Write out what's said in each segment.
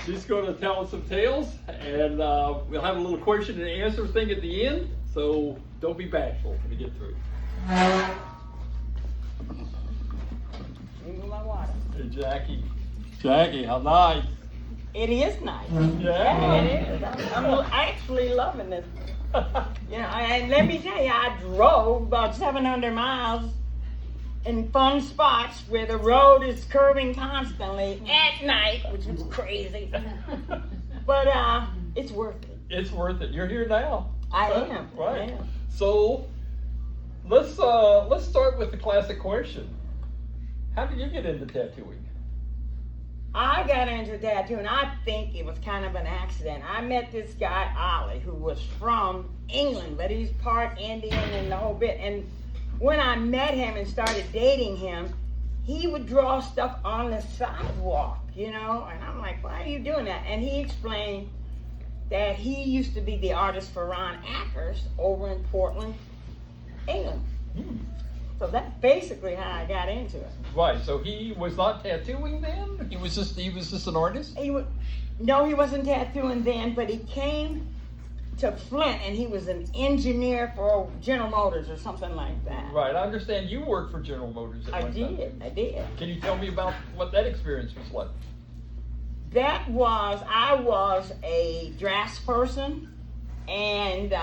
She's going to tell us some tales, and we'll have a little question and answer thing at the end, so don't be bashful when we get through. Drink my water. Hey, Jackie. Jackie, how nice. It is nice. Yeah. It is. I'm actually loving this. You know, and let me tell you, I drove about 700 miles in fun spots where the road is curving constantly at night, which was crazy. But it's worth it. It's worth it. You're here now. I am. Right. I am. So let's start with the classic question. How did you get into tattooing? I got into tattooing. I think it was kind of an accident. I met this guy, Ollie, who was from England, but he's part Indian and the whole bit. And when I met him and started dating him, he would draw stuff on the sidewalk, you know? And I'm like, why are you doing that? And he explained that he used to be the artist for Ron Ackers over in Portland, England. So that's basically how I got into it. Right. So he was not tattooing then. He was just an artist. No, he wasn't tattooing then, but he came to Flint and he was an engineer for General Motors or something like that. Right. I understand you worked for General Motors. I did. Can you tell me about what that experience was like? I was a draftsperson, and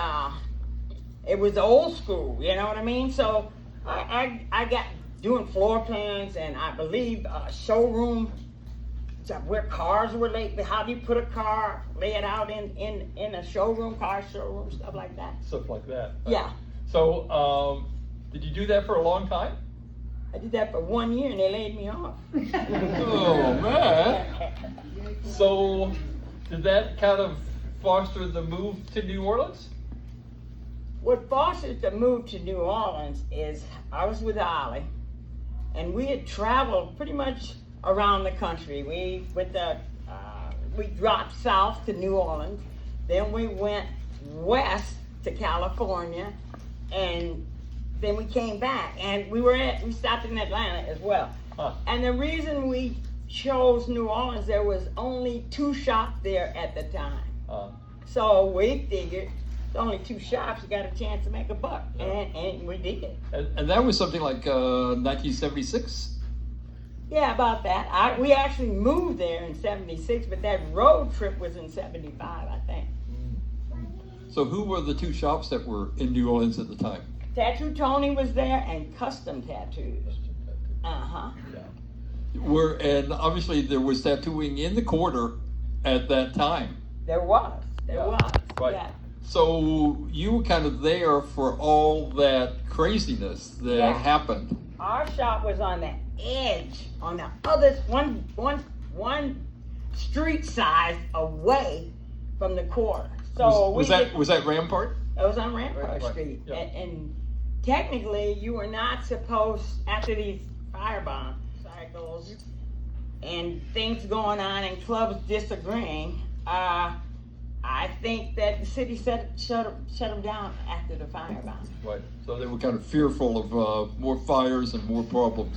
it was old school, you know what I mean? So I got doing floor plans, and I believe showroom, where cars were laid. How do you put a car, lay it out in a showroom, car showroom, stuff like that. Stuff like that. Yeah. So did you do that for a long time? I did that for 1 year, and they laid me off. Oh man. So did that kind of foster the move to New Orleans? What fostered the move to New Orleans is I was with Ollie, and we had traveled pretty much around the country. We dropped south to New Orleans, then we went west to California, and then we came back, and we stopped in Atlanta as well. Huh. And the reason we chose New Orleans, there was only 2 shops there at the time. So we figured only 2 shops, you got a chance to make a buck, Yeah. and we did it. And that was something like 1976? Yeah, about that. We actually moved there in 76, but that road trip was in 75, I think. So who were the 2 shops that were in New Orleans at the time? Tattoo Tony was there, and Custom Tattoos. Uh-huh. Yeah. And obviously there was tattooing in the quarter at that time. There was. Right. Yeah. So you were kind of there for all that craziness that happened. Our shop was on the edge, on the other one street side away from the quarter. So was that Rampart? It was on Rampart Right. Street, Yeah. and technically you were not supposed, after these firebomb cycles and things going on and clubs disagreeing, I think that the city shut them down after the firebomb. Right. So they were kind of fearful of more fires and more problems.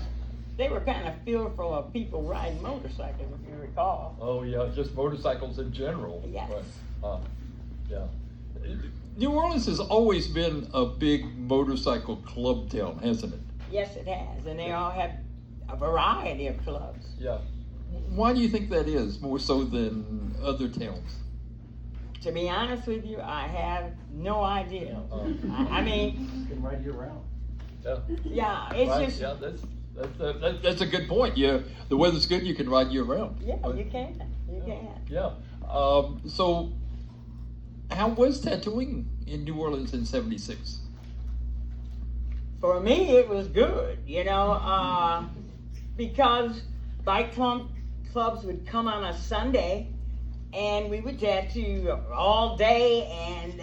They were kind of fearful of people riding motorcycles, if you recall. Oh yeah, just motorcycles in general. Yes. Right. Yeah. New Orleans has always been a big motorcycle club town, hasn't it? Yes, it has, and they all have a variety of clubs. Yeah. Why do you think that is, more so than other towns? To be honest with you, I have no idea. I mean, You can ride year round. Yeah. yeah, it's Right. just, Yeah, that's a good point. Yeah, the weather's good, you can ride year round. yeah, you can. Yeah. So, how was tattooing in New Orleans in '76? For me, it was good, you know, because bike clubs would come on a Sunday, and we would tattoo all day, and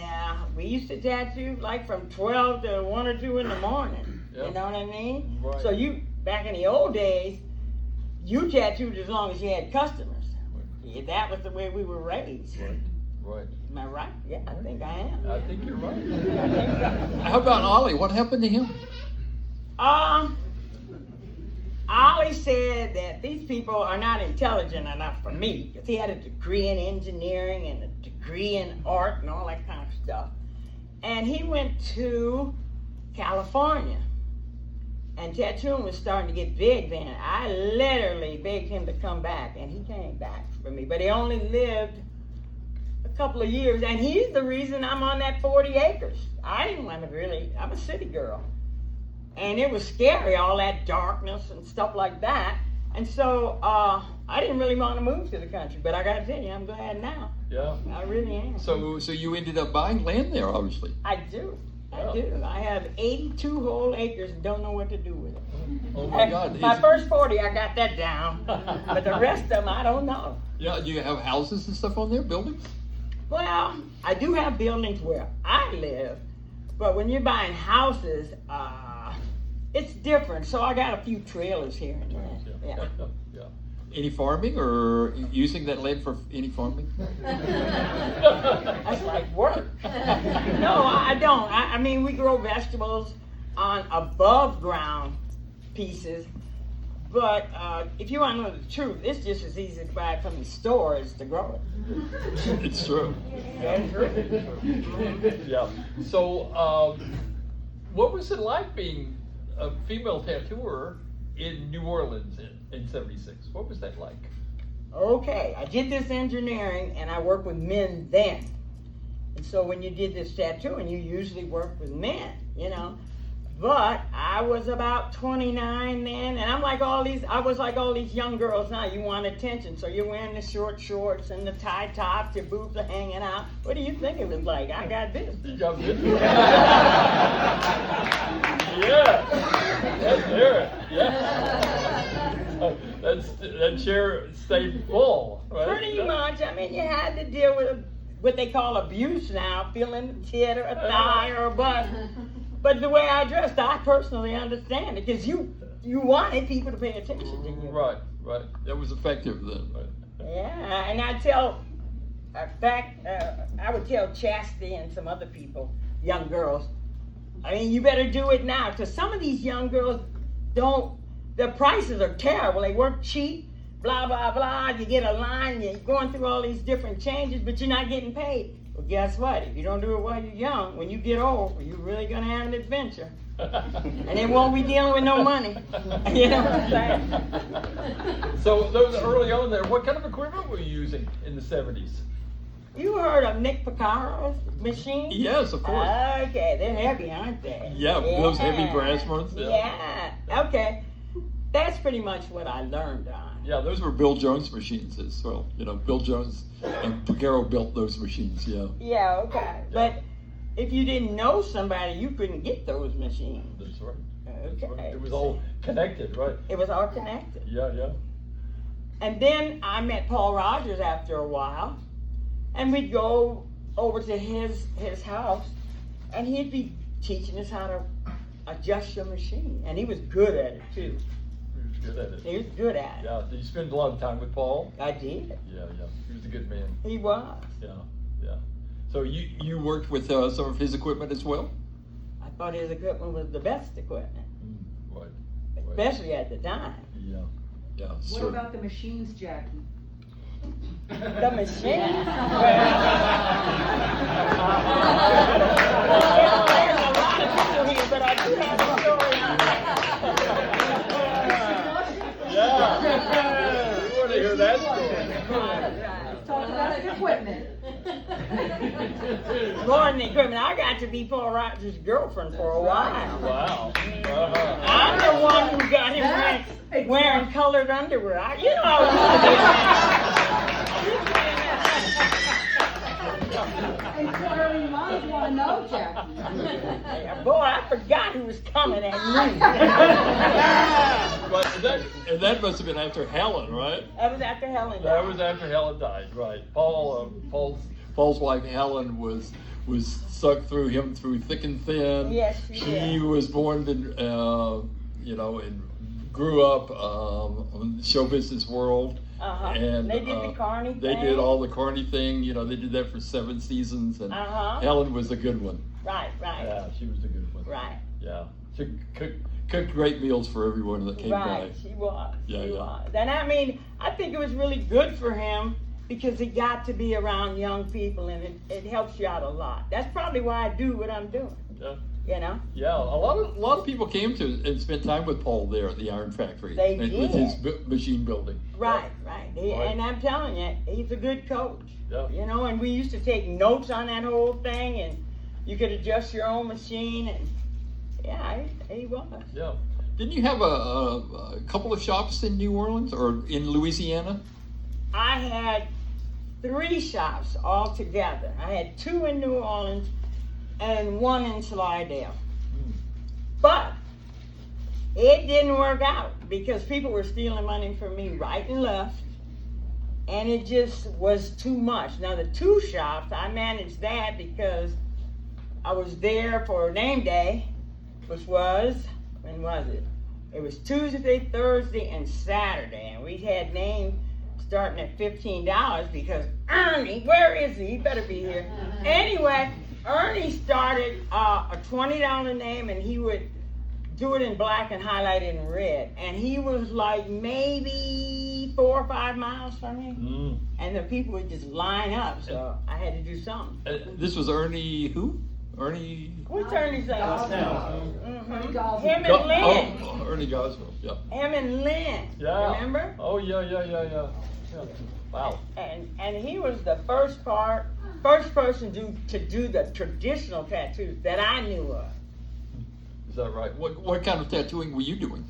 we used to tattoo like from 12 to 1 or 2 in the morning. Yeah. You know what I mean? Right. So back in the old days, you tattooed as long as you had customers. Yeah, that was the way we were raised. Right. Am I right? Yeah, I think I am. I think you're right. I think so. How about Ollie? What happened to him? I Ollie said that these people are not intelligent enough for me, because he had a degree in engineering and a degree in art and all that kind of stuff. And he went to California. And tattooing was starting to get big then. I literally begged him to come back, and he came back for me. But he only lived a couple of years, and he's the reason I'm on that 40 acres. I didn't want to really, I'm a city girl. And it was scary, all that darkness and stuff like that. And so I didn't really want to move to the country, but I got to tell you, I'm glad now. Yeah. I really am. So you ended up buying land there, obviously. I do. Yeah. I do. I have 82 whole acres and don't know what to do with it. Oh my God! My first 40, I got that down, but the rest of them, I don't know. Yeah, do you have houses and stuff on there, buildings? Well, I do have buildings where I live, but when you're buying houses, it's different. So I got a few trailers here and there. Yeah. Yeah. Any farming or using that land for any farming? That's like work. No, I don't. I mean, we grow vegetables on above ground pieces, but if you want to know the truth, it's just as easy to buy it from the store as to grow it. It's true. That's true. Yeah. So, what was it like being a female tattooer in New Orleans in '76? What was that like? Okay, I did this engineering and I worked with men then. And so when you did this tattooing, you usually worked with men, you know. But I was about 29 then, and I was like all these young girls now. You want attention, so you're wearing the short shorts and the tie tops, your boobs are hanging out. What do you think it was like? I got this. You got this? Yeah. Let's hear it. Yeah. That chair stayed full, right? Pretty much. I mean, you had to deal with what they call abuse now, feeling a tit or a thigh or a butt. But the way I dressed, I personally understand it, because you wanted people to pay attention to you. Right. That was effective then. Right. Yeah, and I tell, in fact, I would tell Chastity and some other people, young girls, I mean, you better do it now, because some of these young girls the prices are terrible. They work cheap, blah, blah, blah. You get a line, you're going through all these different changes, but you're not getting paid. Well, guess what? If you don't do it while you're young, when you get old, you're really going to have an adventure. And they won't be dealing with no money. You know what I'm saying? So those early on there, what kind of equipment were you using in the '70s? You heard of Nick Piccaro's machine? Yes, of course. Okay, they're heavy, aren't they? Yeah, those heavy brass ones. Yeah. Okay. That's pretty much what I learned on. Yeah, those were Bill Jones machines as well. You know, Bill Jones and Piccaro built those machines. Yeah. Yeah, okay. But if you didn't know somebody, you couldn't get those machines. That's right. Okay. It was all connected, right? It was all connected. Yeah. And then I met Paul Rogers after a while, and we'd go over to his house, and he'd be teaching us how to adjust your machine, and he was good at it too. He was good at it. He was good at it. Yeah. Did you spend a lot of time with Paul? I did. Yeah. He was a good man. He was. Yeah. So you worked with some of his equipment as well? I thought his equipment was the best equipment, Right. especially at the time. Yeah. Yeah. What about the machines, Jackie? The machine. There's a lot of people here, but I do have a story. Yeah. We want to hear that story. Talk about the equipment. More than the equipment, I got to be Paul Rogers' girlfriend for a while. Wow. I'm the one who got him wearing colored underwear. Inquiring minds want to know, Jackie. Boy, I forgot who was coming at me. But that must have been after Helen, right? That was after Helen died. That was after Helen died, right? Paul's wife Helen was sucked through him through thick and thin. Yes, she She did. was born in, and grew up in the show business world. Uh-huh. And They did the Carney They thing. did all the Carney thing. You know, they did that for 7 seasons, and Uh-huh. Helen was a good one. Right. Yeah, she was a good one. Right. Yeah, she cooked great meals for everyone that came Right, by. she was. Yeah, She yeah. was. And I mean, I think it was really good for him because he got to be around young people, and it helps you out a lot. That's probably why I do what I'm doing. Yeah. You know. Yeah, a lot of people came to and spent time with Paul there at the iron factory. They and did. with his machine building. Right. Right. And I'm telling you, he's a good coach. Yeah. You know, and we used to take notes on that whole thing, and you could adjust your own machine, and yeah, he was. Yeah. Didn't you have a couple of shops in New Orleans or in Louisiana? I had 3 shops altogether. I had 2 in New Orleans and 1 in Slidell. But it didn't work out because people were stealing money from me right and left, and it just was too much. Now the 2 shops, I managed that because I was there for name day, which was, when was it? It was Tuesday, Thursday, and Saturday, and we had names starting at $15 because Ernie, where is he? He better be here. Anyway, Ernie started a $20 name, and he would do it in black and highlight it in red. And he was like maybe 4 or 5 miles from me, and the people would just line up. So I had to do something. This was Ernie who? Ernie. What's Ernie's name? Ernie Goswell. Him and Lynn. Oh, Ernie Goswell. Yeah. Him and Lynn. Yeah. Remember? Oh yeah. Wow. And he was the first person to do the traditional tattoos that I knew of. Is that right? What kind of tattooing were you doing?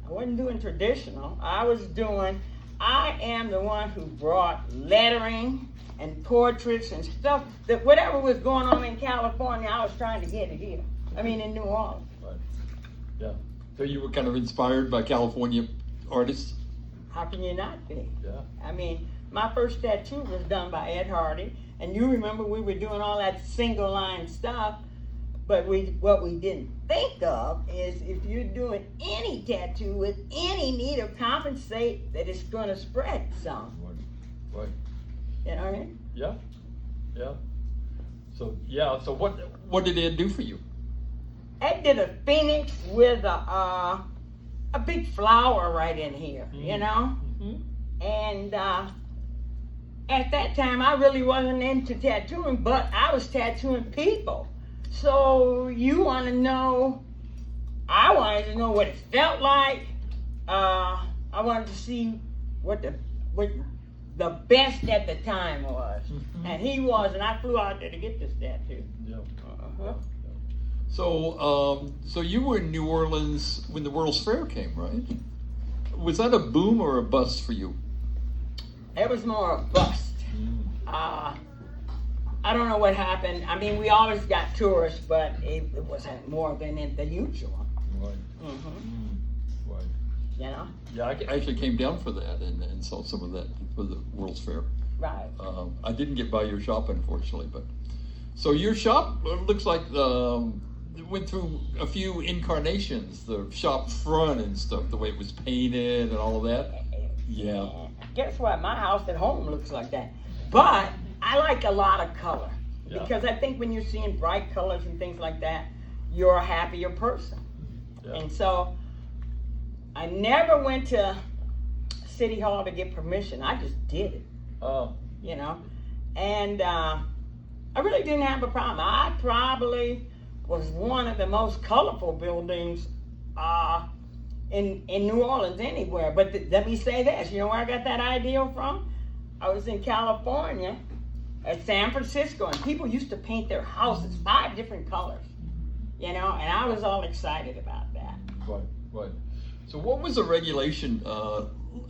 I wasn't doing traditional. I am the one who brought lettering and portraits and stuff, that whatever was going on in California, I was trying to get it here. I mean, in New Orleans. Right. Yeah. So you were kind of inspired by California artists? How can you not be? Yeah. I mean, my first tattoo was done by Ed Hardy, and you remember we were doing all that single line stuff, but what we didn't think of is if you're doing any tattoo with any need to compensate that it's going to spread some. Right. You know what I mean? Yeah. So what did Ed do for you? Ed did a phoenix with a big flower right in here, you know? Mm-hmm. And at that time, I really wasn't into tattooing, but I was tattooing people. So you want to know, I wanted to know what it felt like. I wanted to see what the best at the time was. Mm-hmm. And he was, and I flew out there to get this tattoo. Yeah. Uh-huh. So you were in New Orleans when the World's Fair came, right? Was that a boom or a bust for you? It was more a bust. I don't know what happened. I mean, we always got tourists, but it wasn't more than the usual. Right. Mm-hmm. Right. You know? Yeah, I actually came down for that and saw some of that for the World's Fair. Right. I didn't get by your shop, unfortunately, but so your shop looks like it went through a few incarnations, the shop front and stuff, the way it was painted and all of that. Yeah. Guess what? My house at home looks like that. But I like a lot of color. Yeah. Because I think when you're seeing bright colors and things like that, you're a happier person. Yeah. And so I never went to City Hall to get permission. I just did it. Oh. You know? And I really didn't have a problem. I probably was one of the most colorful buildings in New Orleans anywhere. But let me say this, you know where I got that idea from? I was in California at San Francisco, and people used to paint their houses 5 different colors, you know, and I was all excited about that. Right. So what was the regulation,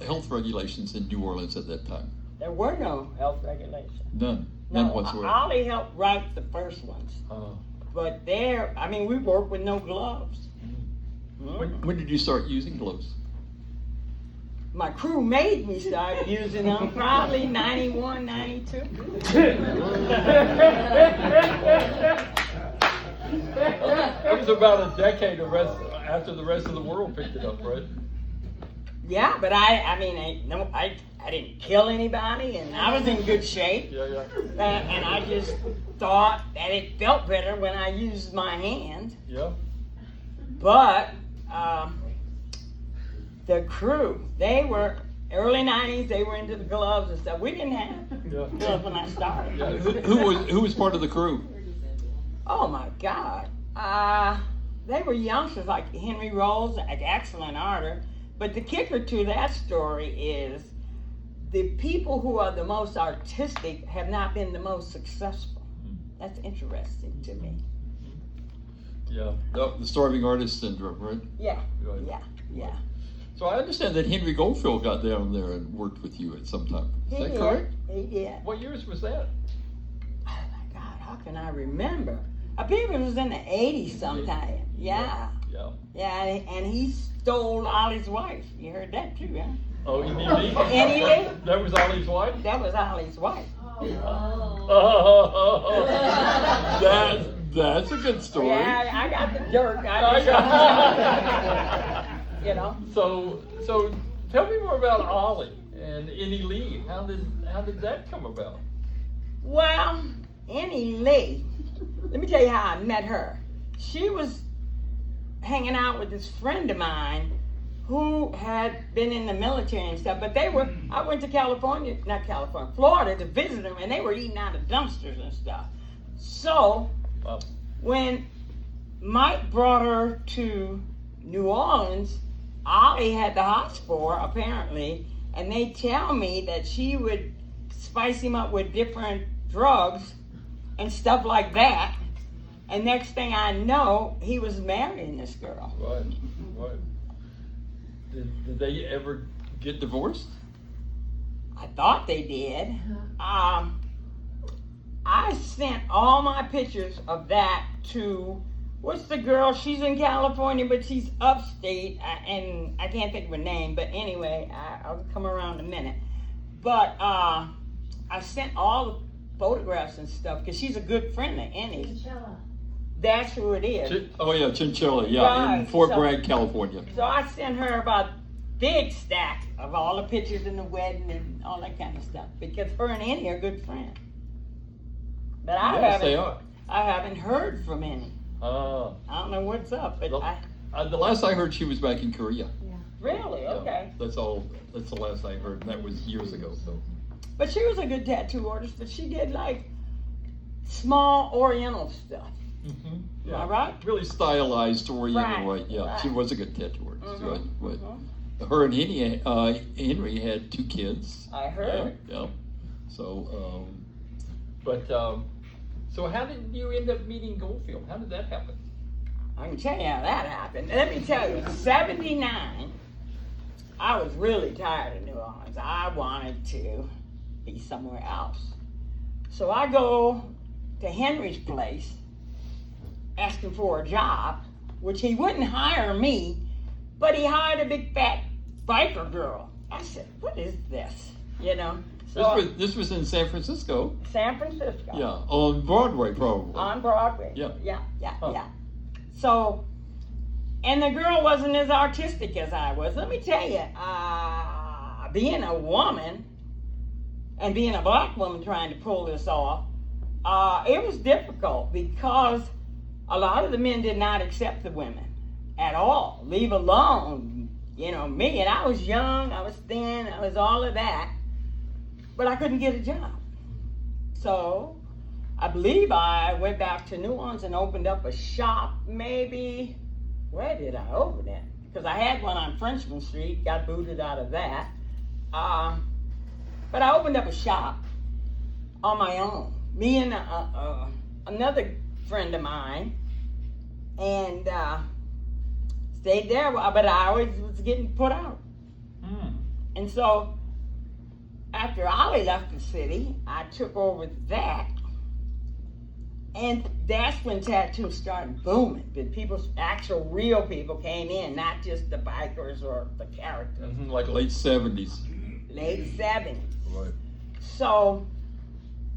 health regulations in New Orleans at that time? There were no health regulations. None No, whatsoever. Ollie helped write the first ones. But there, I mean, we worked with no gloves. When did you start using gloves? My crew made me start using them, probably 91, 92. It was about a decade after the rest of the world picked it up, right? Yeah, but I didn't kill anybody, and I was in good shape. Yeah. And I just thought that it felt better when I used my hands. Yeah. But the crew, they were early '90s. They were into the gloves and stuff. We didn't have gloves when I started. Yeah. Who was part of the crew? Oh my God. They were youngsters like Henry Rolls, an excellent artist. But the kicker to that story is the people who are the most artistic have not been the most successful. That's interesting to me. Yeah. The starving artist syndrome, right? Yeah, Right. yeah. So I understand that Henry Goldfield got down there and worked with you at some time. Is that correct? He did. What years was that? Oh my God, how can I remember? I believe it was in the 80s sometime. Yeah. Yeah. And he stole Ollie's wife. You heard that too, huh? Oh, Annie Lee? Annie Lee? That was Ollie's wife? That was Ollie's wife. Oh. That's a good story. Yeah, I got the jerk. You know. So tell me more about Ollie and Annie Lee. How did that come about? Well, Annie Lee, let me tell you how I met her. She was hanging out with this friend of mine who had been in the military and stuff, but I went to Florida to visit them, and they were eating out of dumpsters and stuff. So, Wow. when Mike brought her to New Orleans, Ollie had the hots for her, apparently, and they tell me that she would spice him up with different drugs and stuff like that. And next thing I know, he was marrying this girl. Right. Did they ever Get divorced? I thought they did. I sent all my pictures of that to, what's the girl? She's in California, but she's upstate, and I can't think of her name. But anyway, I'll come around in a minute. But I sent all the photographs and stuff because she's a good friend of Annie's. That's who it is. Oh yeah, Chinchilla, yeah, in Right, Fort so- Bragg, California. So I sent her about big stack of all the pictures in the wedding and all that kind of stuff because her and Annie are good friends. But Yes, they are. I haven't heard from Annie. Ah. I don't know what's up, but The last I heard, she was back in Korea. really, Yeah, okay. That's all. That's the last I heard, and that was years ago. So. But she was a good tattoo artist, but she did like small Oriental stuff. Mm-hmm. Am I right? Really stylized Oriental, Right, right? Yeah, right. she was a good tattoo artist. Mhm, Right. mhm. Her and Henry had 2 kids. I heard. Yeah. So. So how did you end up meeting Goldfield? How did that happen? I can tell you how that happened. Let me tell you, 79, I was really tired of New Orleans. I wanted to be somewhere else. So I go to Henry's place asking for a job, which he wouldn't hire me, but he hired a big fat biker girl. I said, what is this? You know? So This was in San Francisco. San Francisco. Yeah, on Broadway, probably. On Broadway. Yeah. Yeah. So, and the girl wasn't as artistic as I was. Let me tell you, being a woman and being a black woman trying to pull this off, it was difficult because a lot of the men did not accept the women at all, leave alone, me. And I was young, I was thin, I was all of that, but I couldn't get a job. So I believe I went back to New Orleans and opened up a shop, maybe. Where did I open it? Because I had one on Frenchman Street, got booted out of that. But I opened up a shop on my own. Me and another friend of mine, and stayed there, but I always was getting put out. And so after Ollie left the city, I took over that. And that's when tattoos started booming. The actual real people came in, not just the bikers or the characters. Like late 70s. Late 70s. Right. So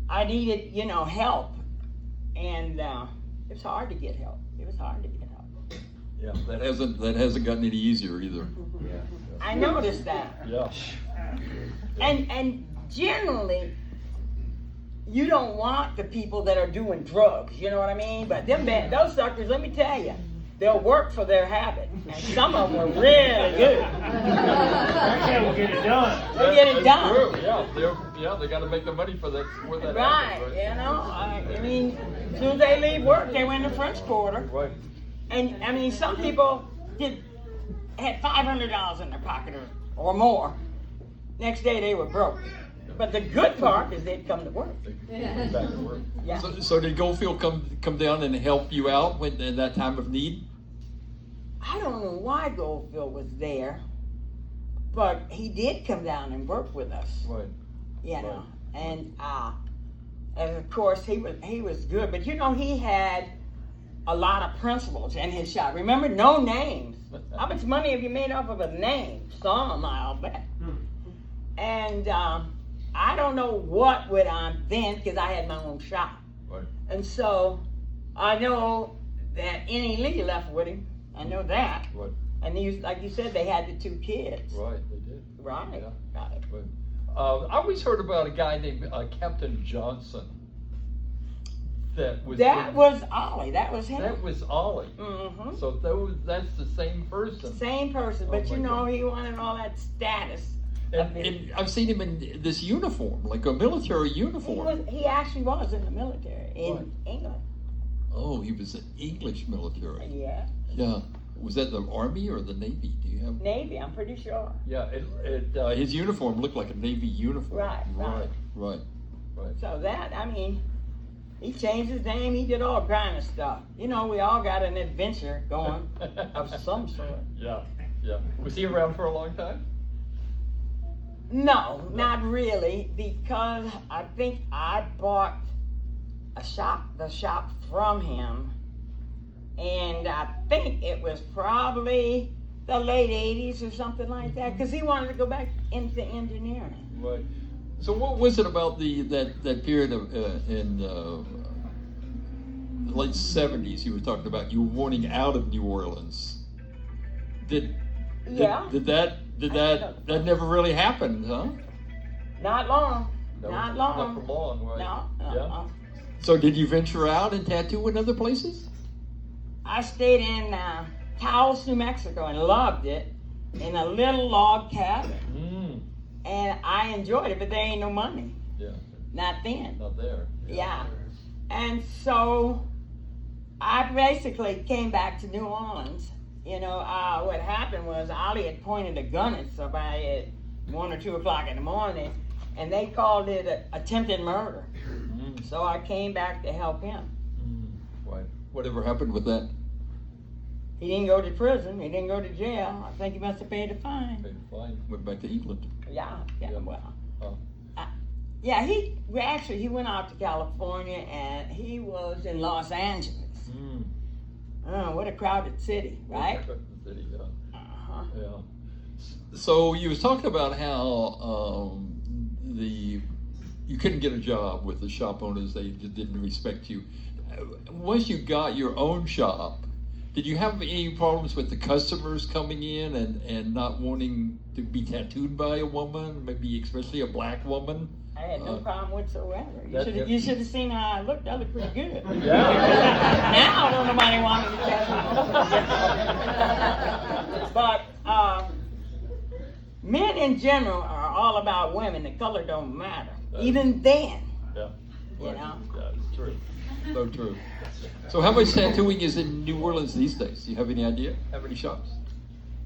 I needed, help. And it was hard to get help. Yeah. That hasn't gotten any easier either. Yeah. I noticed that. Yeah. And generally, you don't want the people that are doing drugs, you know what I mean? But those suckers, let me tell you, they'll work for their habit. And some of them are really good. They will get it done. They get it done. True. Yeah, they got to make the money for that. Right, happens, you know, I mean, as soon as they leave work, they went to French Quarter. Right. And, I mean, some people had $500 in their pocket or more. Next day they were broke. But the good part is they'd come to work. They went back to work. Yeah. So did Goldfield come down and help you out when in that time of need? I don't know why Goldfield was there, but he did come down and work with us. Right. You know, and of course he was good, but you know he had a lot of principles in his shop. Remember, no names. How much money have you made off of a name? Some, I'll bet. And I don't know what went on then because I had my own shop. Right. And so I know that Annie Lee left with him. I know that. Right. And he was, like you said, they had the 2 kids. Right. They did. Right. Yeah. Got it. Right. I always heard about a guy named Captain Johnson. That was Ollie. That was him. That was Ollie. Mm-hmm. So that's the same person. Same person, but Oh, you my know, God. he wanted all that status. And I've seen him in this uniform, like a military uniform. He actually was in the military in Right. England. Oh, he was an English military. Yeah. Yeah. Was that the Army or the Navy? Do you have? Navy, I'm pretty sure. Yeah. His uniform looked like a Navy uniform. Right. Right. So that, I mean, he changed his name. He did all kind of stuff. You know, we all got an adventure going of some sort. Yeah. Yeah. Was he around for a long time? No, not really, because I think I bought the shop from him, and I think it was probably the late 80s or something like that, because he wanted to go back into engineering. Right. So what was it about that period of in the late '70s you were talking about? You were wanting out of New Orleans. Did that never really happened, huh? Not long. No, Not long. Not for long, right? No. Yeah. So did you venture out and tattoo in other places? I stayed in Taos, New Mexico, and loved it, in a little log cabin. And I enjoyed it, but there ain't no money. Yeah. Not then. Not there. Yeah. And so I basically came back to New Orleans. You know, what happened was Ollie had pointed a gun at somebody at 1 or 2 o'clock in the morning, and they called it attempted murder. So I came back to help him. Right. Whatever happened with that? He didn't go to prison. He didn't go to jail. I think he must have paid a fine. Okay, fine. Went back to England. Yeah, well. Oh. Yeah, he went out to California, and he was in Los Angeles. Oh, what a crowded city, right? City, yeah. Uh-huh. Yeah. So you was talking about how you couldn't get a job with the shop owners; they just didn't respect you. Once you got your own shop, did you have any problems with the customers coming in and not wanting to be tattooed by a woman, maybe especially a black woman? I had no problem whatsoever. That- You should have seen how I looked. I looked pretty good. Yeah. Now don't nobody want me to tattoo. But men in general are all about women. The color don't matter. Even then, Yeah. you know. Yeah, it's true. So true. So how much tattooing is in New Orleans these days? Do you have any idea? How many shops?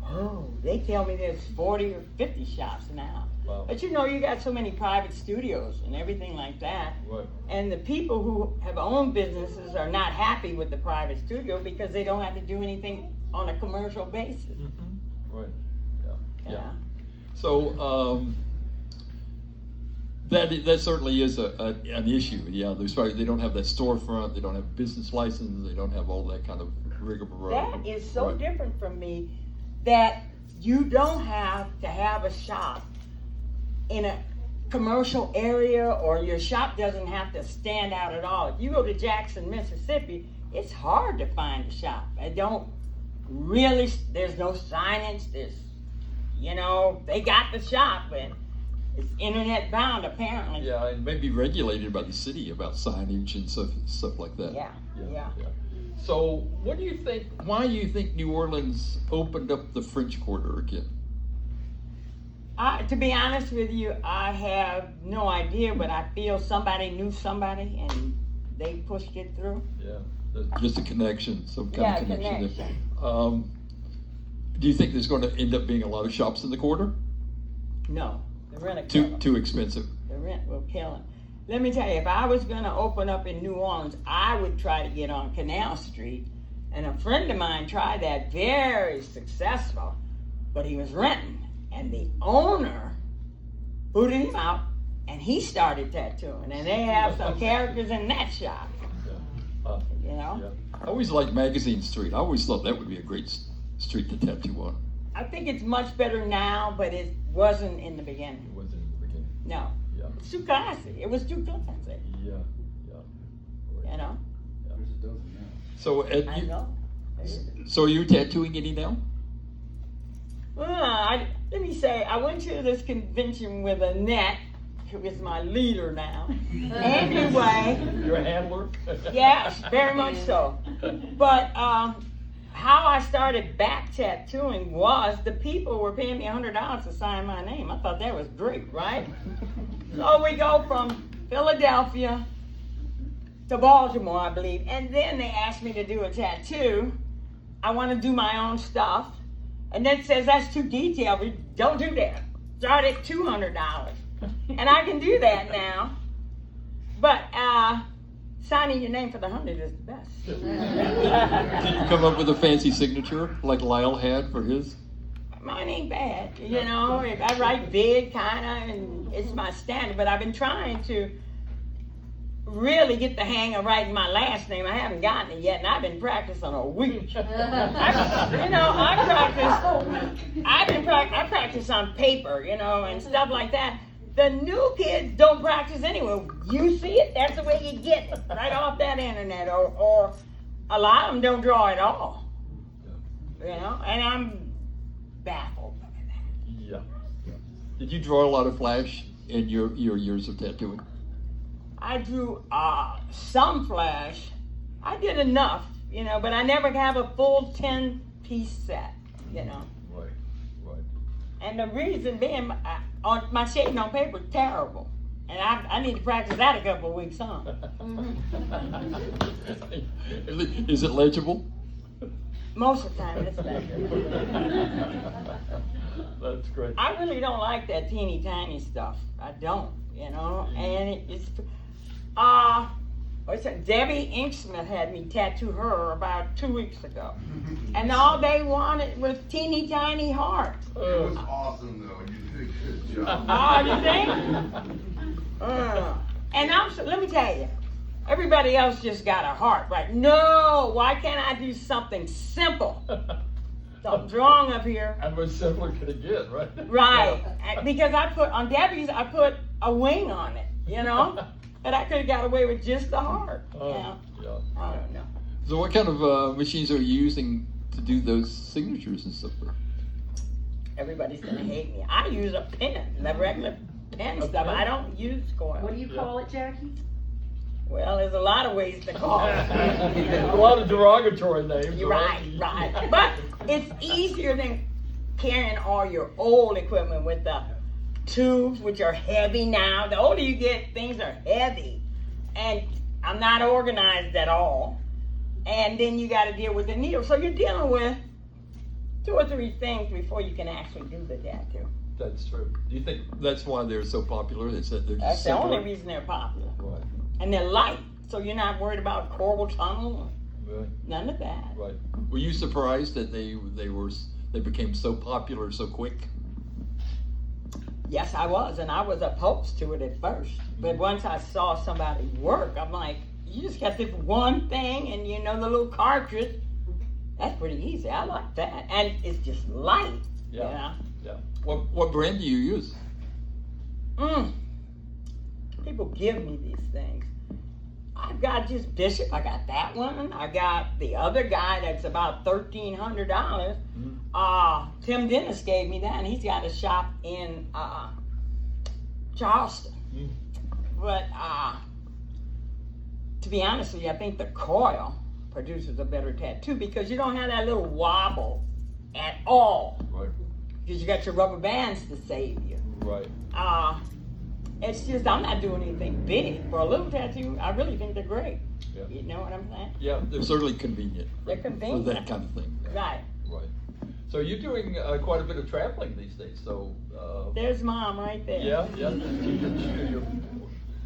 Oh, they tell me there's 40 or 50 shops now. Wow. But you know, you got so many private studios and everything like that. Right. And the people who have owned businesses are not happy with the private studio because they don't have to do anything on a commercial basis. Right. Yeah. Yeah. So that certainly is an issue. Yeah, they don't have that storefront, they don't have business license, they don't have all that kind of rigmarole. That is so Right. different from me that you don't have to have a shop in a commercial area, or your shop doesn't have to stand out at all. If you go to Jackson, Mississippi, it's hard to find a shop. There's no signage, you know, they got the shop, but it's internet bound apparently. Yeah, and maybe regulated by the city about signage and stuff like that. Yeah. So, what do you think? Why do you think New Orleans opened up the French Quarter again? To be honest with you, I have no idea, but I feel somebody knew somebody and they pushed it through. Yeah. Just a connection, some kind of connection. Connection. There. Do you think there's going to end up being a lot of shops in the quarter? No, the rent will kill 'em. Too expensive. The rent will kill them. Let me tell you, if I was going to open up in New Orleans, I would try to get on Canal Street. And a friend of mine tried that, very successful, but he was renting. And the owner booted him out, and he started tattooing. And they have some characters in that shop, you know? Yeah. I always liked Magazine Street. I always thought that would be a great street to tattoo on. I think it's much better now, but it wasn't in the beginning. It wasn't in the beginning. No. Yeah. It's too classy. It was too classy, Yeah. you know? There's a dozen now. So, Ed, I know. so are you tattooing any now? Let me say, I went to this convention with Annette, who is my leader now. Anyway, You're a handler? yes, very much so. But how I started back tattooing was the people were paying me $100 to sign my name. I thought that was great, right? So we go from Philadelphia to Baltimore, I believe, and then they asked me to do a tattoo. I want to do my own stuff. And then says that's too detailed. We don't do that. Start at $200, and I can do that now. But signing your name for the 100 is the best. Did you come up with a fancy signature like Lyle had for his? Mine ain't bad, you know. I write big, kinda, and it's my standard. But I've been trying to really get the hang of writing my last name. I haven't gotten it yet, and I've been practicing a week. I practice on paper, you know, and stuff like that. The new kids don't practice anyway. You see it, that's the way you get it, right off that internet, or a lot of them don't draw at all, you know, and I'm baffled by that. Yeah. Did you draw a lot of flash in your years of tattooing? I drew some flash. I did enough, you know, but I never have a full 10-piece set, you know. Right. And the reason being, on my shading on paper is terrible. And I need to practice that a couple of weeks, huh? Is it legible? Most of the time it's better. That's great. I really don't like that teeny tiny stuff. I don't, you know. And it's Debbie Inksmith had me tattoo her about 2 weeks ago. And all they wanted was teeny tiny hearts. It was awesome though. You did a good job. Oh, you think? And let me tell you, everybody else just got a heart, right? No, why can't I do something simple? So I'm drawing up here. How much simpler could it get, right? Right. Because on Debbie's, I put a wing on it, you know? And I could have got away with just the heart. Yeah. I don't know. So what kind of machines are you using to do those signatures and stuff? Everybody's gonna hate me. I use a pen, the regular pen stuff. pen? I don't use coil. What do you call it, Jackie? Well, there's a lot of ways to call it. A lot of derogatory names. You're right. But it's easier than carrying all your old equipment with the tubes, which are heavy now. The older you get, things are heavy. And I'm not organized at all. And then you got to deal with the needle. So you're dealing with 2 or 3 things before you can actually do the tattoo. That's true. Do you think that's why they're so popular? They said they're just That's the simpler? only reason they're popular. Right. And they're light, so you're not worried about carpal tunnel. Right. None of that. Right. Were you surprised that they became so popular so quick? Yes, I was, and I was opposed to it at first. But once I saw somebody work, I'm like, you just got this one thing, and you know the little cartridge. That's pretty easy. I like that, and it's just light. Yeah. What brand do you use? People give me these things. I've got just Bishop. I got that one. I got the other guy that's about $1,300. Tim Dennis gave me that, and he's got a shop in Charleston. Mm. But to be honest with you, I think the coil produces a better tattoo because you don't have that little wobble at all. Right. Because you got your rubber bands to save you. Right. It's just I'm not doing anything big for a little tattoo. I really think they're great. Yeah. You know what I'm saying? Yeah. They're certainly convenient. They're For convenient. that kind of thing. Right. Right. So you're doing quite a bit of traveling these days. So. There's Mom right there. Yeah. Yeah. Your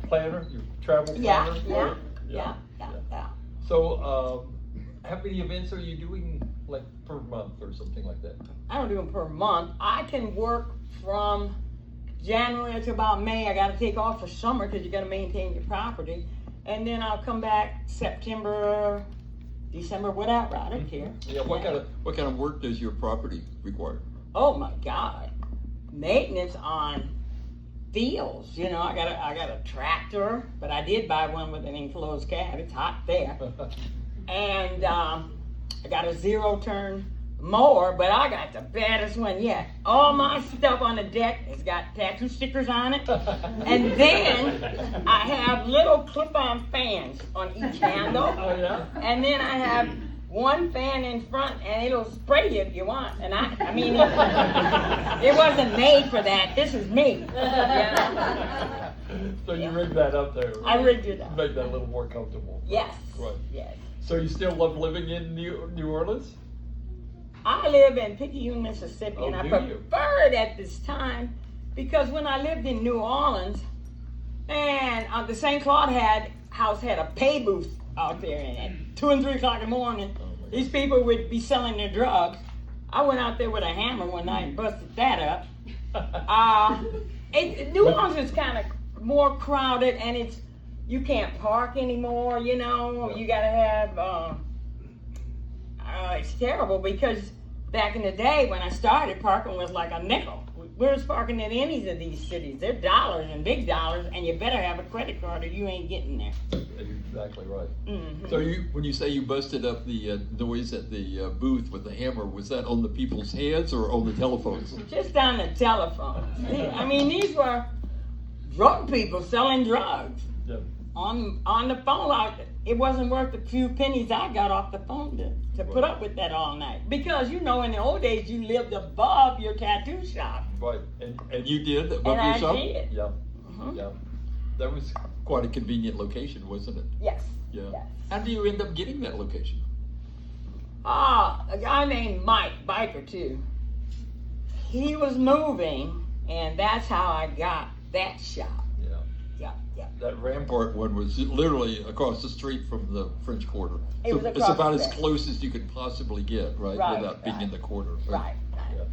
planner, your travel Yeah. planner. Yeah. So, how many events are you doing, like, per month or something like that? I don't do them per month. I can work from January to about May. I got to take off for summer because you got to maintain your property, and then I'll come back September, December, whatever. I don't care. Yeah. What kind of work does your property require? Oh my God, maintenance on fields. You know, I got a tractor, but I did buy one with an enclosed cab. It's hot there, and I got a 0-turn mower, but I got the baddest one yet. All my stuff on the deck has got tattoo stickers on it, and then I have little clip-on fans on each handle, Oh yeah. and then I have one fan in front, and it'll spray you if you want. And I mean, it wasn't made for that. This is me. You know? So you rigged that up there. I rigged it up. Make that a little more comfortable. Yes. Right. Yes. So you still love living in New Orleans? I live in Picayune, Mississippi, Oh, and I do you? prefer it at this time because when I lived in New Orleans, and the St. Claude house had a pay booth out there, and at 2 and 3 o'clock in the morning, these people would be selling their drugs. I went out there with a hammer one night and busted that up. New Orleans is kind of more crowded, and you can't park anymore. You know, you gotta have. It's terrible because back in the day when I started, parking was like a nickel. Where's parking at any of these cities? They're dollars and big dollars, and you better have a credit card or you ain't getting there. You're exactly right. Mhm. So when you say you busted up the noise at the booth with the hammer, was that on the people's heads or on the telephones? Just on the telephone. I mean, these were drug people selling drugs Yeah. on the phone. Like, it wasn't worth the few pennies I got off the phone to put up with that all night. Because, you know, in the old days, you lived above your tattoo shop. Right. And you did above And your I shop? did. Yeah. Mhm. Yeah. That was. Quite a convenient location, wasn't it? Yes. Yeah. Yes. How do you end up getting that location? A guy named Mike, biker too. He was moving, and that's how I got that shop. Yeah. Yeah. That Rampart one was literally across the street from the French Quarter. It was It's across about the as street. close as you could possibly get, right? Right, Without being right. in the quarter. Right. Yeah.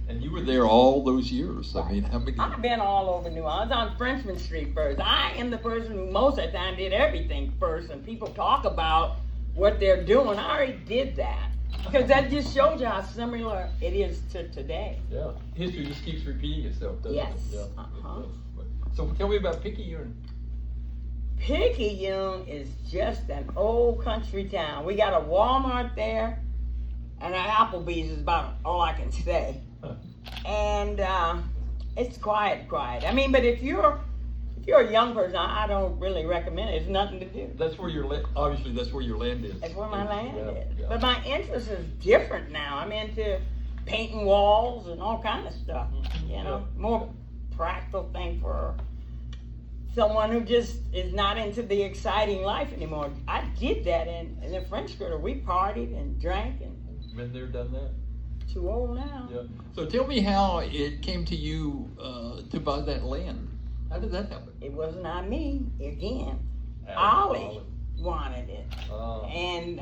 And you were there all those years. I Right. mean, how many? I've been all over New Orleans. On Frenchman Street first. I am the person who most of the time did everything first, and people talk about what they're doing. I already did that. Because that just shows you how similar it is to today. Yeah. History just keeps repeating itself, doesn't Yes. it? Yeah. Uh-huh. It does. So tell me about Picayune. Picayune is just an old country town. We got a Walmart there, and an Applebee's is about all I can say. And it's quiet. I mean, but if you're a young person, I don't really recommend it. There's nothing to do. That's where your obviously that's where your land is. That's where my land Yeah, is. yeah. But my interest is different now. I'm into painting walls and all kind of stuff. You know, Yeah. more practical thing for someone who just is not into the exciting life anymore. I did that in the French Quarter. We partied and drank and Been there, done that. too old now. Yeah. So tell me how it came to you to buy that land. How did that happen? It was not me again. Ollie. Ollie wanted it, Oh. and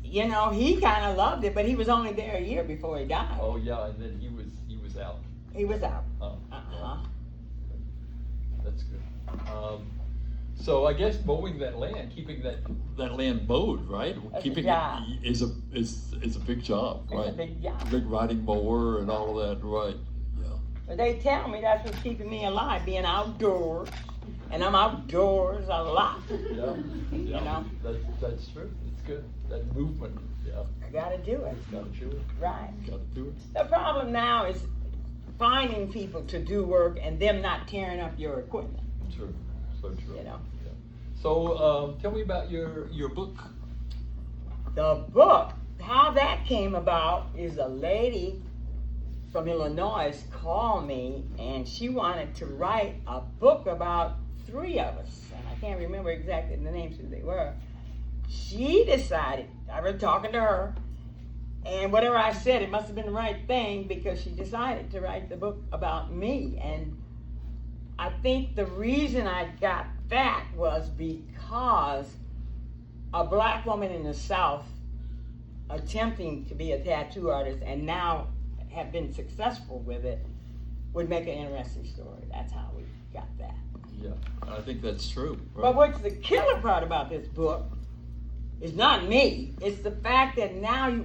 you know, he kind of loved it, but he was only there a year before he died. Oh yeah, and then he was out. He was out. Oh, Uh-huh. that's good. So I guess mowing that land, keeping that. That land mowed, right? That's a Keeping job. it is a big job, It's a right? big job. Big riding mower and all of that, right? Yeah. But they tell me that's what's keeping me alive, being outdoors. and I'm outdoors a lot. Yeah, yeah. know? That's true. It's good. That movement, yeah. I gotta do it. Gotta do it. Right. Gotta do it. The problem now is finding people to do work and them not tearing up your equipment. True. So true. You know. Yeah. So tell me about your book. The book, how that came about is a lady from Illinois called me and she wanted to write a book about three of us. And I can't remember exactly the names who they were. She decided, I was talking to her, and whatever I said, it must have been the right thing because she decided to write the book about me. And I think the reason I got that was because a black woman in the South attempting to be a tattoo artist and now have been successful with it would make an interesting story. That's how we got that. Yeah. I think that's true. Right? But what's the killer part about this book is not me. It's the fact that now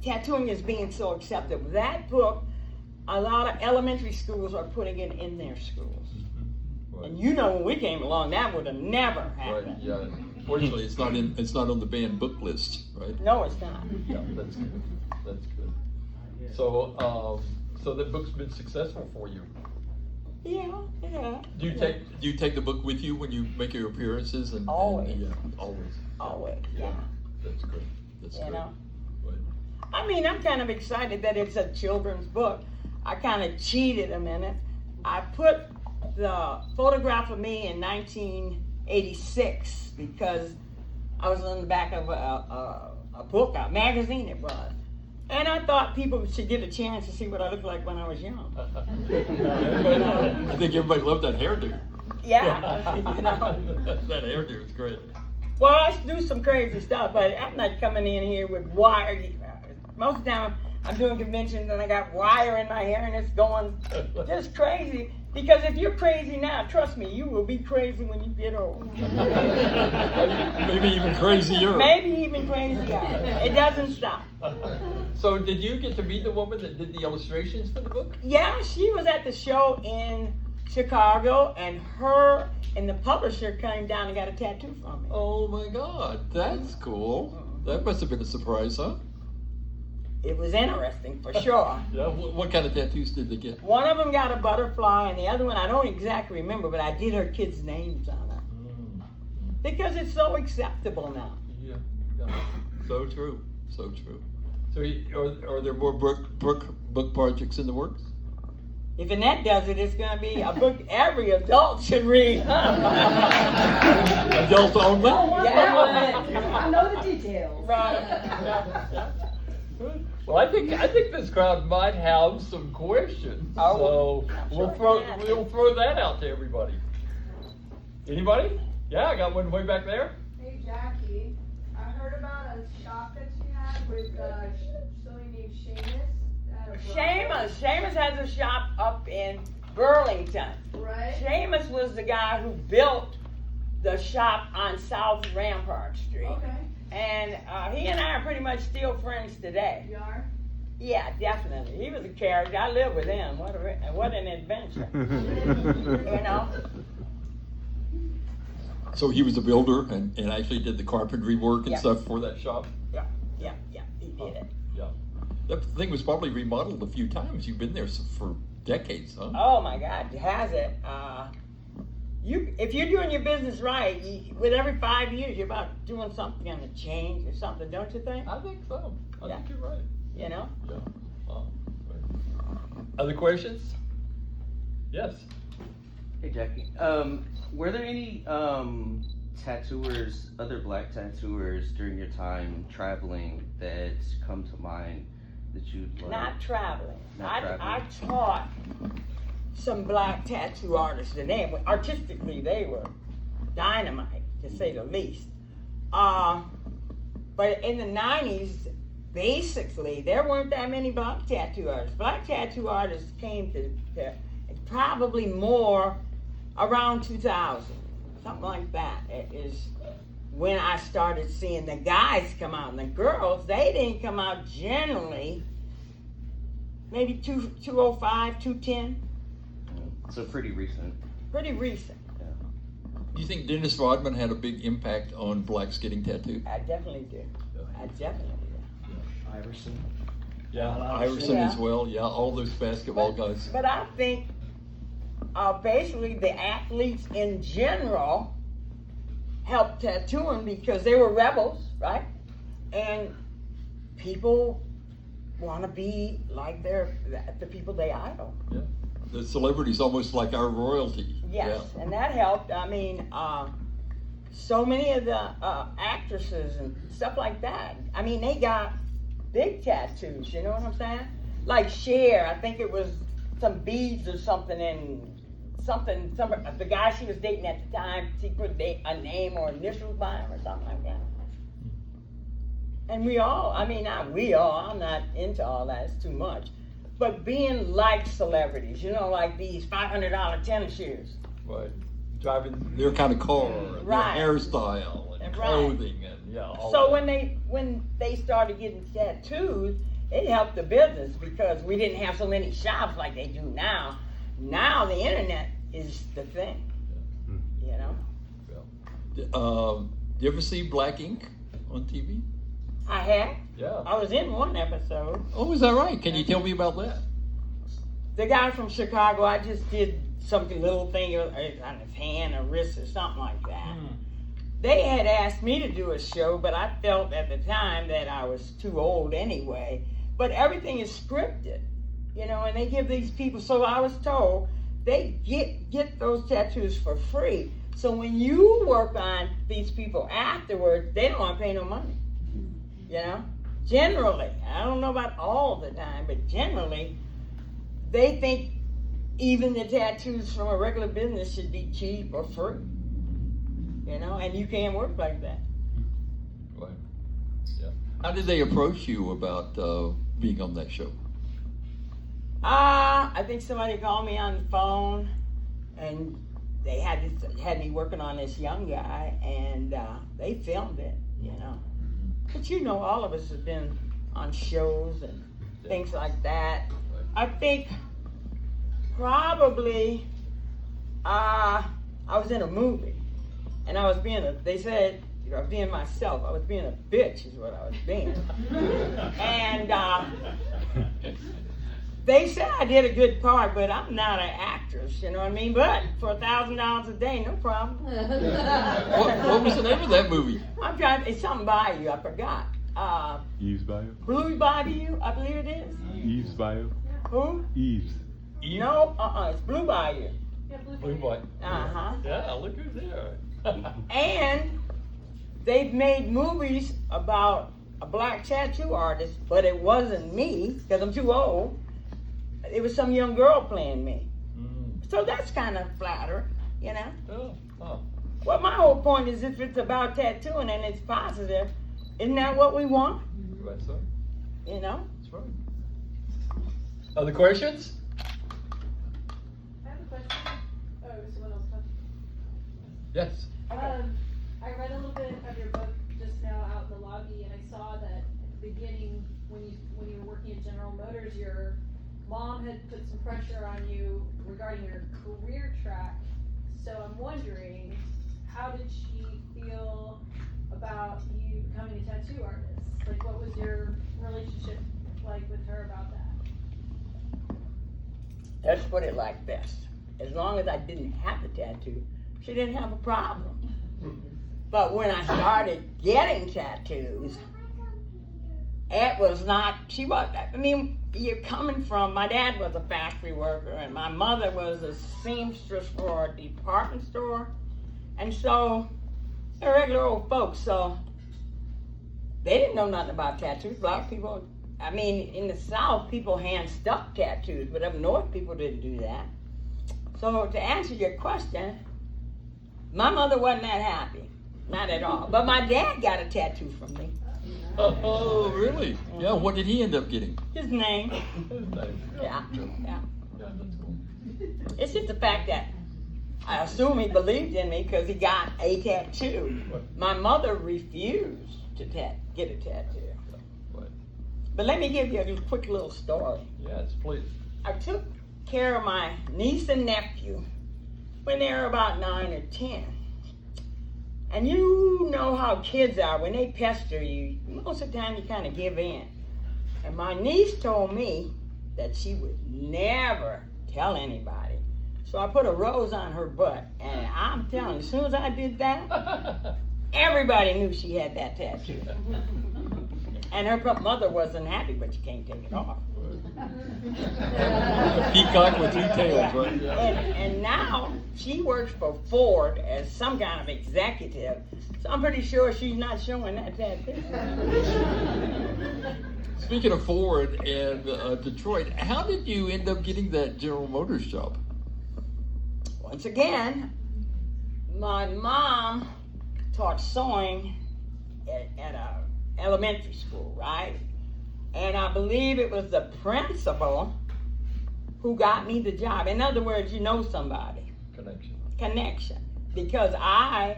tattooing is being so accepted. That book, a lot of elementary schools are putting it in their schools. Right. And you know when we came along, that would have never Right. happened. Yeah. Fortunately, it's not on the banned book list, right? No, it's not. Yeah. That's good. That's good. So so the book's been successful for you. Yeah, yeah. Do you take the book with you when you make your appearances? And Always. yeah, always. Always, yeah. That's good. That's You good. know? Right. I mean, I'm kind of excited that it's a children's book. I kind of cheated a minute. I put the photograph of me in 1986 because I was on the back of a book, a magazine it was. And I thought people should get a chance to see what I looked like when I was young. I think everybody loved that hairdo. Yeah, you know. That hairdo is great. Well, I do some crazy stuff, but I'm not coming in here with wire. Most of the time, I'm doing conventions and I got wire in my hair and it's going just crazy. Because if you're crazy now, trust me, you will be crazy when you get old. Maybe even crazier. Maybe even crazier. It doesn't stop. So did you get to meet the woman that did the illustrations for the book? Yeah, she was at the show in Chicago, and her and the publisher came down and got a tattoo from me. Oh my God, that's cool. That must have been a surprise, huh? It was interesting for sure. Yeah. What kind of tattoos did they get? One of them got a butterfly, and the other one I don't exactly remember, but I did her kids' names on it because it's so acceptable now. Yeah. Yeah. So true, so true. So Are there more book projects in the works? If Annette does it, it's going to be a book every adult should read. Adult only? Yeah. I know the details. Right. Well, I think this crowd might have some questions, Oh, so I'm we'll sure throw that out to everybody. Anybody? Yeah, I got one way back there. Hey Jackie, I heard about a shop that you had with somebody named Seamus. Seamus has a shop up in Burlington. Right? Seamus was the guy who built the shop on South Rampart Street. Okay. And he and I are pretty much still friends today. You are? Yeah, definitely. He was a character. I lived with him. What an adventure. You know? So he was a builder and actually did the carpentry work and Yeah. stuff for that shop? Yeah. He did it. Yeah. That thing was probably remodeled a few times. You've been there for decades, huh? Oh my God, has it? If you're doing your business right, with every 5 years, you're about doing something on a change or something, don't you think? I think so. I Yeah. think you're right. You know? Yeah. Right. Other questions? Yes. Hey Jackie, were there any tattooers, other black tattooers during your time traveling that come to mind that you'd like? Not traveling. Not I traveling. taught some black tattoo artists, and artistically they were dynamite, to say the least. But in the 90s, basically, there weren't that many black tattoo artists. Black tattoo artists came to probably more around 2000, something like that. It is when I started seeing the guys come out, and the girls, they didn't come out generally, maybe 205, 210. So pretty recent. Pretty recent. Do you think Dennis Rodman had a big impact on blacks getting tattooed? I definitely do. I definitely do. Iverson. Yeah. Iverson Yeah. as well, yeah, all those basketball guys. But I think basically the athletes in general helped tattooing because they were rebels, right? And people want to be like the people they idol. Yeah. The celebrities almost like our royalty. Yes, Yeah. and that helped. I mean, so many of the actresses and stuff like that. I mean, they got big tattoos. You know what I'm saying? Like Cher, I think it was some beads or something, and the guy she was dating at the time, she put a name or initials by him or something like that. And we all, I mean, not we all. I'm not into all that. It's too much. But being like celebrities, you know, like these $500 tennis shoes. Right. Driving. Their kind of car, Right. their hairstyle, and Right. clothing, and yeah. All So that. when they started getting tattoos, it helped the business because we didn't have so many shops like they do now. Now the internet is the thing, you know. Do you ever see Black Ink on TV? I had. Yeah. I was in one episode. Oh, is that right? Can you tell me about that? The guy from Chicago, I just did something little thing on his hand or wrist or something like that. They had asked me to do a show, but I felt at the time that I was too old anyway. But everything is scripted, you know, and they give these people, so I was told, they get those tattoos for free. So when you work on these people afterwards, they don't want to pay no money, you know? Generally, I don't know about all the time, but generally, they think even the tattoos from a regular business should be cheap or free. You know, and you can't work like that. Right. Yeah. How did they approach you about being on that show? I think somebody called me on the phone, and they had me working on this young guy, and they filmed it, you know. But you know, all of us have been on shows and things like that. I think probably I was in a movie, and I was they said, you know, being myself, I was being a bitch is what I was being. And they said I did a good part, but I'm not an actress, you know what I mean? But for $1,000 a day, no problem. What was the name of that movie? I'm trying, it's something by you, I forgot. Eve's Bio? Blue Bayou, I believe it is. Eve's Bio? Who? Eve's. No, it's Blue Bayou. Blue Boy. Uh-huh. Yeah, look who's there. And they've made movies about a black tattoo artist, but it wasn't me, because I'm too old. It was some young girl playing me. So that's kind of flattering, you know? Oh, oh. Well, my whole point is if it's about tattooing and it's positive, isn't that what we want? That's right. You know? That's right. Other questions? I have a question. Oh, someone else talking. Yes. I read a little bit of your book just now out in the lobby, and I saw that at the beginning, when you were working at General Motors, your mom had put some pressure on you regarding your career track. So I'm wondering, how did she feel about you becoming a tattoo artist? Like, what was your relationship like with her about that? Let's put it like this. As long as I didn't have the tattoo, she didn't have a problem. But when I started getting tattoos, it was not, I mean, you're coming from, my dad was a factory worker and my mother was a seamstress for a department store. And so, they're regular old folks, so they didn't know nothing about tattoos. A lot of people, I mean, in the South, people hand stuck tattoos, but up north, people didn't do that. So to answer your question, my mother wasn't that happy, not at all. But my dad got a tattoo from me. Oh, really? Yeah, what did he end up getting? His name. Yeah, yeah. Yeah, that's cool. It's just the fact that I assume he believed in me because he got a tattoo. My mother refused to get a tattoo. Right. But let me give you a quick little story. Yes, please. I took care of my niece and nephew when they were about 9 or 10. And you know how kids are. When they pester you, most of the time you kind of give in. And my niece told me that she would never tell anybody. So I put a rose on her butt. And I'm telling you, as soon as I did that, everybody knew she had that tattoo. And her mother wasn't happy, but you can't take it off. The peacock with 3 tails, right? And now she works for Ford as some kind of executive. So I'm pretty sure she's not showing that tattoo. Speaking of Ford and Detroit, how did you end up getting that General Motors job? Once again, my mom taught sewing at a elementary school, right? And I believe it was the principal who got me the job. In other words, you know somebody. Connection. Because I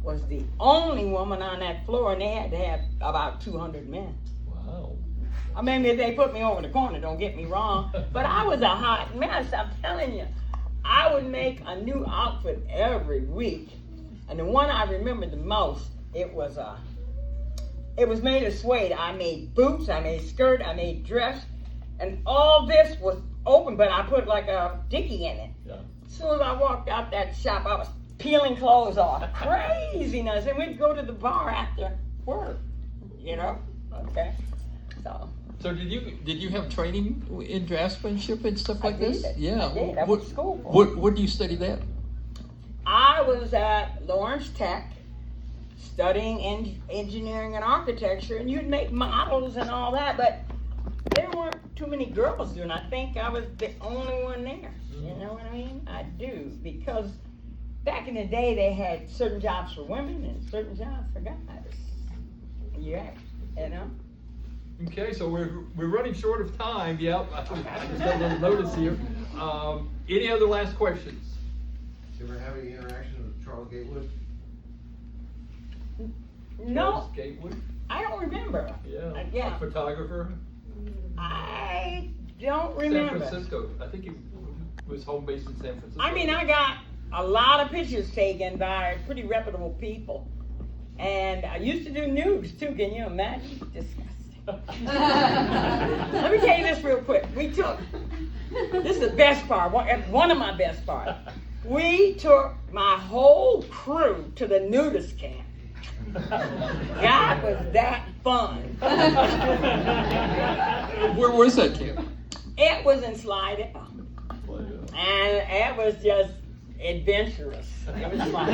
was the only woman on that floor, and they had to have about 200 men. Wow. I mean, if they put me over the corner, don't get me wrong, but I was a hot mess, I'm telling you. I would make a new outfit every week, and the one I remember the most, it was made of suede. I made boots, I made skirt, I made dress, and all this was open, but I put like a dickie in it. Yeah. As soon as I walked out that shop, I was peeling clothes off. Craziness. And we'd go to the bar after work, you know? Okay. So did you have training in draftsmanship and stuff like this? Yeah. I did. I went to school for it. What do you study that? I was at Lawrence Tech studying engineering and architecture, and you'd make models and all that, but there weren't too many girls doing it. I think I was the only one there. You know what I mean? I do, because back in the day they had certain jobs for women and certain jobs for guys. Yeah, you know? Okay, so we're running short of time. Yep, I just got a little notice here. Any other last questions? You ever have any interaction with Charles Gatewood? No, Charles Gatewood? I don't remember. Yeah. Yeah. A photographer. I don't remember. San Francisco. I think he was home based in San Francisco. I mean, I got a lot of pictures taken by pretty reputable people. And I used to do nudes too, can you imagine? Disgusting. Let me tell you this real quick. This is the best part, one of my best parts. We took my whole crew to the nudist camp. God, was that fun. Where was that camp? It was in Slidell. And it was just adventurous. It was fun.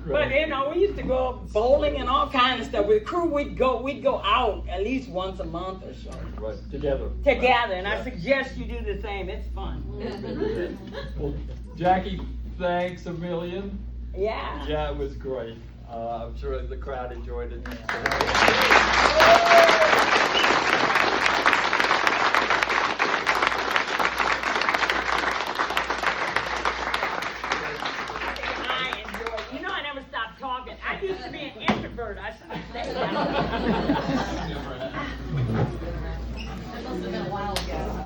But you know, we used to go bowling and all kinds of stuff. With the crew, we'd go out at least once a month or so. Right, together. And I suggest you do the same. It's fun. Well, Jackie, thanks a million. Yeah. Yeah, it was great. I'm sure the crowd enjoyed it. I used to be an introvert. I stay down.